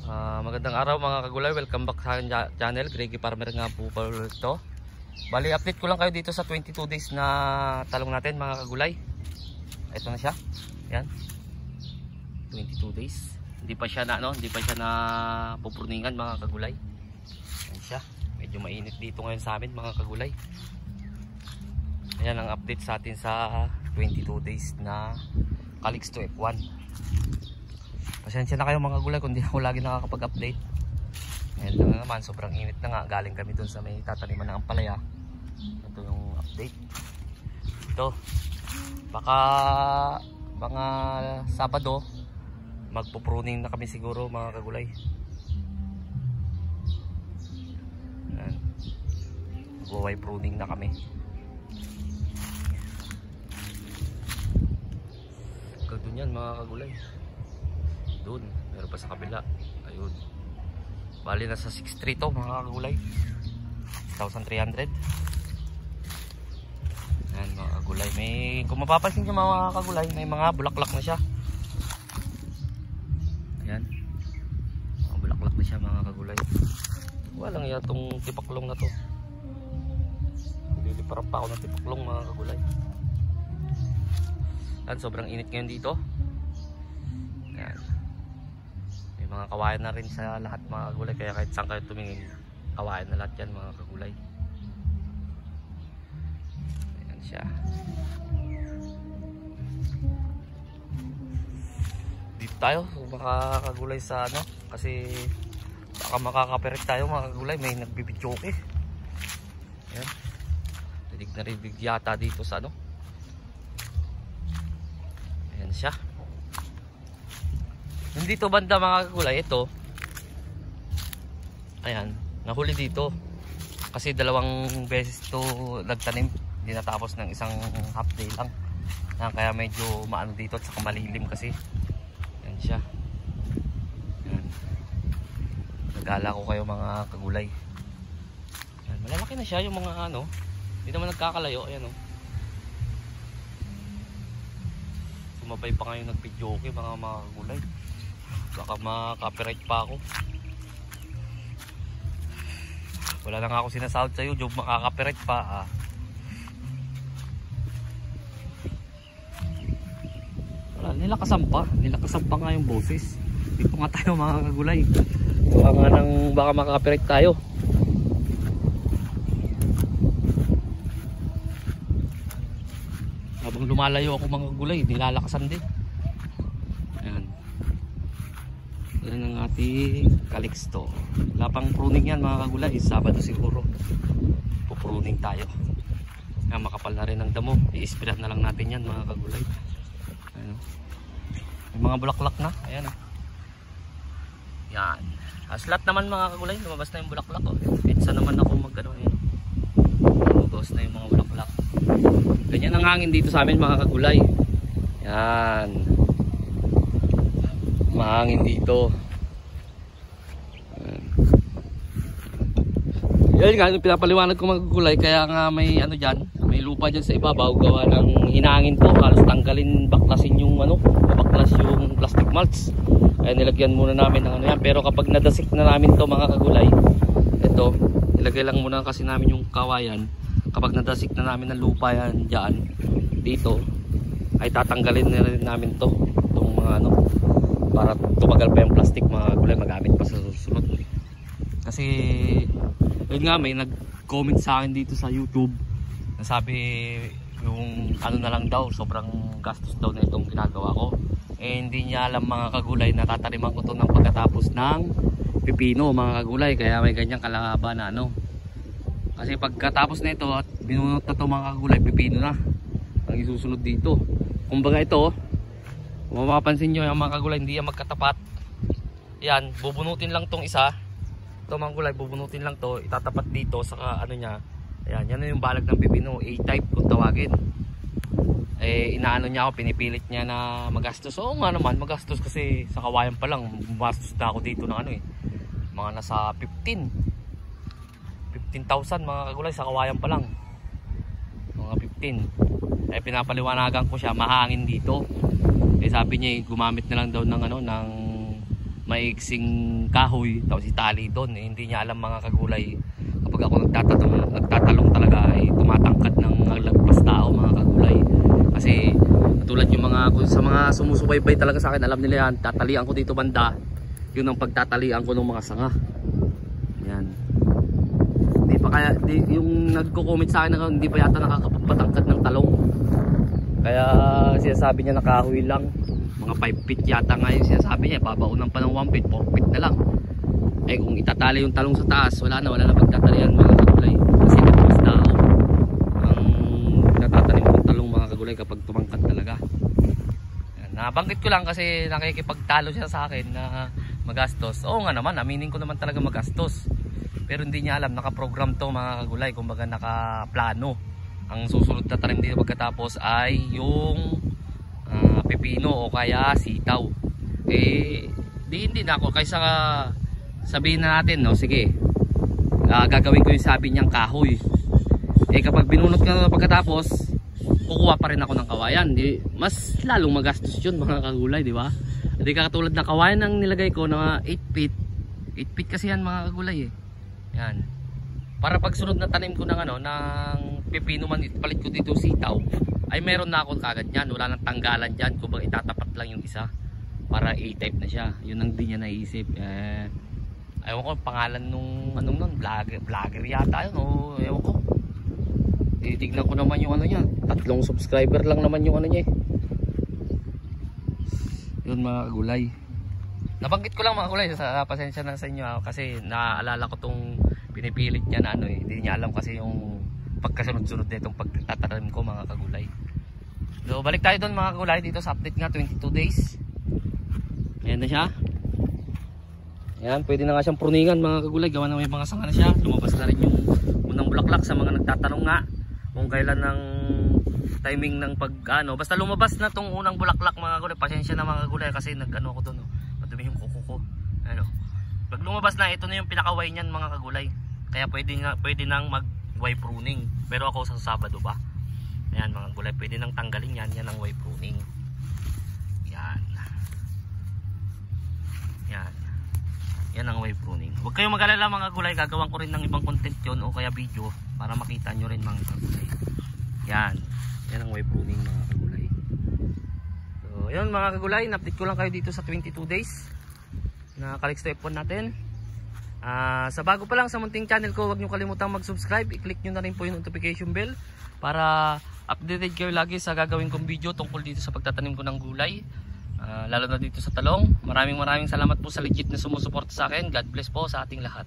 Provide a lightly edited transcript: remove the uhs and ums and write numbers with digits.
Magandang araw mga kagulay, welcome back sa aking channel. Greggy Farmer nga po pala ito. Bali, update ko lang kayo dito sa 22 days na talong natin mga kagulay. Ito na siya. Yan. 22 days. Hindi pa siya na pupurningan mga kagulay. Yan siya. Medyo mainit dito ngayon sa amin mga kagulay. Ayan ang update sa atin sa 22 days na Calixto F1. Pasensya na kayo mga kagulay kung di ako lagi nakakapag-update. Ngayon lang naman, sobrang init na nga. Galing kami dun sa may tataniman ng ampalaya. Ito yung update. Ito. Baka mga Sabado magpo-pruning na kami siguro mga kagulay. Ayan. Mag-wire pruning na kami. Doon yan mga kagulay. Doon, meron pa sa kabila. Ayun. Bali nasa 6.3 to mga kagulay. 1,300. Ayan mga kagulay. Kung mapapansin nyo mga kagulay, may mga bulaklak na siya. Ayan. Mga bulaklak na siya mga kagulay. Walang yatong tipaklong na to. Liliparan pa ako ng tipaklong mga kagulay. Ayan, sobrang init ngayon dito. Ayan. May mga kawayan na rin sa lahat mga kagulay, kaya kahit saan kayo tumingin, kawayan na lahat yan mga kagulay. Ayan siya. Dito tayo mga kagulay sa kasi baka makakapirit tayo mga kagulay, may nagbibidyoke. Ayan. Tinig na rin yata dito sa Ayan siya. Nandito banda mga kagulay, ito. Ayan, nahuli dito. Kasi 2 beses to nagtanim. Hindi natapos ng isang half day lang. Kaya medyo maano dito at saka malilim kasi. Ayan siya. Ayan. Nagala ko kayo mga kagulay. Ayan, malalaki na siya yung mga hindi naman nagkakalayo. Ayan Sumabay pa ngayon nag-videoke mga kagulay. Baka ma-copyright pa ako. Wala na nga ako sinasahod sa YouTube, makaka-copyright pa Wala, nilakasan pa nga yung boses. Hindi pa nga tayo mga kagulay. Baka maka-copyright tayo. Habang lumalayo ako mga kagulay, nilalakasan din. Yan ang ating Calixto. Wala pang pruning yan mga kagulay. Sabado siguro pupruning tayo. Yan, makapal na rin ang damo. I-spray na lang natin yan mga kagulay. Ayan. May mga bulaklak na. Ayan Yan. Aslat naman mga kagulay. Lumabas na yung bulaklak Pizza naman ako lumabas na yung mga bulaklak. Ganyan ang hangin dito sa amin mga kagulay. Yan. Mahangin dito. Yan nga, pinapaliwanag ko mga kagulay. Kaya nga may dyan, may lupa dyan sa ibabaw. Gawa ng hinangin to. Halos tanggalin, baklasin yung baklas yung plastic mulch. Kaya nilagyan muna namin ng yan. Pero kapag nadasik na namin to mga kagulay, ito, ilagay lang muna kasi namin yung kawayan. Kapag nadasik na namin ng lupa yan dyan, dito, ay tatanggalin na rin namin to. Itong mga para tumagal pa yung plastic mga kagulay, magamit pa sa susunod. Kasi yun nga, may nag-comment sa akin dito sa YouTube, nasabi yung na lang daw, sobrang gastos daw na itong ginagawa ko. Hindi niya alam mga kagulay na tataniman ko to ng pagkatapos ng pipino mga kagulay, kaya may ganyang kalahaba na kasi pagkatapos na ito at binunot na to mga kagulay, pipino na ang isusunod dito. Kumbaga ito, kung mapapansin nyo yung mga kagulay, hindi yan magkatapat. Yan, bubunutin lang tong isa. Ito mga kagulay, bubunutin lang to, itatapat dito sa niya. Ayan, yan na yung balag ng pipino, A-type kung tawagin. Inaano niya ako, pinipilit niya na magastos. Oo nga naman, magastos kasi sa kawayan pa lang, magastos na ako dito ng mga nasa 15,000 mga kagulay sa kawayan pa lang. Mga 15. Pinapaliwanagan ko siya, mahangin dito. Sabi niya gumamit na lang daw ng maiksing kahoy, tapos itali doon. Hindi niya alam mga kagulay, kapag ako nagtatalong talaga ay tumatangkad ng lagpas tao mga kagulay. Kasi katulad yung sa mga sumusubaybay talaga sa akin, alam nila yan, tatalian ko dito banda, yun ang pagtatalian ko ng mga sanga. Yan. Hindi pa kaya, yung nagko-comment sa akin na hindi pa yata nakakapagpatangkad ng talong. Kaya sinasabi niya nakahoy lang. Mga 5 feet yata nga yung sinasabi niya. Babaunan pa ng 1 feet, 4 feet na lang. Eh kung itatali yung talong sa taas, wala na pagtatalian mga kagulay. Kasi nagpas tao ang natatanim ng talong mga kagulay kapag tumangkad talaga. Yan. Nabanggit ko lang kasi nakikipagtalo siya sa akin na magastos. Oo nga naman, aminin ko naman talaga magastos. Pero hindi niya alam, nakaprogram to mga kagulay. Kumbaga nakaplano. Ang susunod na tanim dito pagkatapos ay yung pepino o kaya sitaw. Hindi na ako kaysa sabihin na natin, no, sige, gagawin ko yung sabi niyang kahoy. Kapag binunot ko na pagkatapos, kukuha pa rin ako ng kawayan. Mas lalong magastos yun mga kagulay, di ba? Hindi katulad na kawayan ang nilagay ko na 8 feet. 8 feet kasi yan mga kagulay Yan. Para pag sunod na tanim ko ng ng pepino man, palit ko dito sitaw, ay meron na ako kagad yan. Wala nang tanggalan dyan. Kung itatapat lang yung isa para A-type na siya. Yun ang di niya naisip. Ewan ko pangalan nung vlogger yata yun o ewan ko. Titignan ko naman yung niya. 3 subscriber lang naman yung niya Yun mga kagulay. Nabanggit ko lang mga kagulay, pasensya na sa inyo kasi naaalala ko tong pinipilit niya na hindi niya alam kasi yung pagkasunod-sunod nitong pagtatanim ko mga kagulay. So balik tayo doon mga kagulay, dito sa update nga 22 days. Ayan na siya. Ayan, pwede na nga siyang pruningan mga kagulay, gawa na may mga sanga na siya. Lumabas na rin yung unang bulaklak sa mga nagtatanong nga kung kailan ng timing ng basta lumabas na tong unang bulaklak mga kagulay. Pasensya na mga kagulay kasi ako doon madumi yung kuko ko. Pag lumabas na, ito na yung pinakaway niyan mga kagulay. Kaya pwede nang mag-Y pruning. Pero ako sa Sabado ba? Ayan mga gulay, pwede nang tanggalin yan. Yan ang Y pruning. Yan. Yan. Yan ang Y pruning. Huwag kayong mag-alala mga gulay. Gagawin ko rin ng ibang content yun o kaya video para makita nyo rin mga kagulay. Yan. Yan ang Y pruning mga kagulay. So yun mga kagulay, na-update ko lang kayo dito sa 22 days na Calixto F1 natin. Sa bago pa lang sa munting channel ko, huwag nyo kalimutang mag-subscribe. I-click nyo na rin po yung notification bell para updated kayo lagi sa gagawin kong video tungkol dito sa pagtatanim ko ng gulay, lalo na dito sa talong. Maraming salamat po sa legit na sumusuporta sa akin. God bless po sa ating lahat.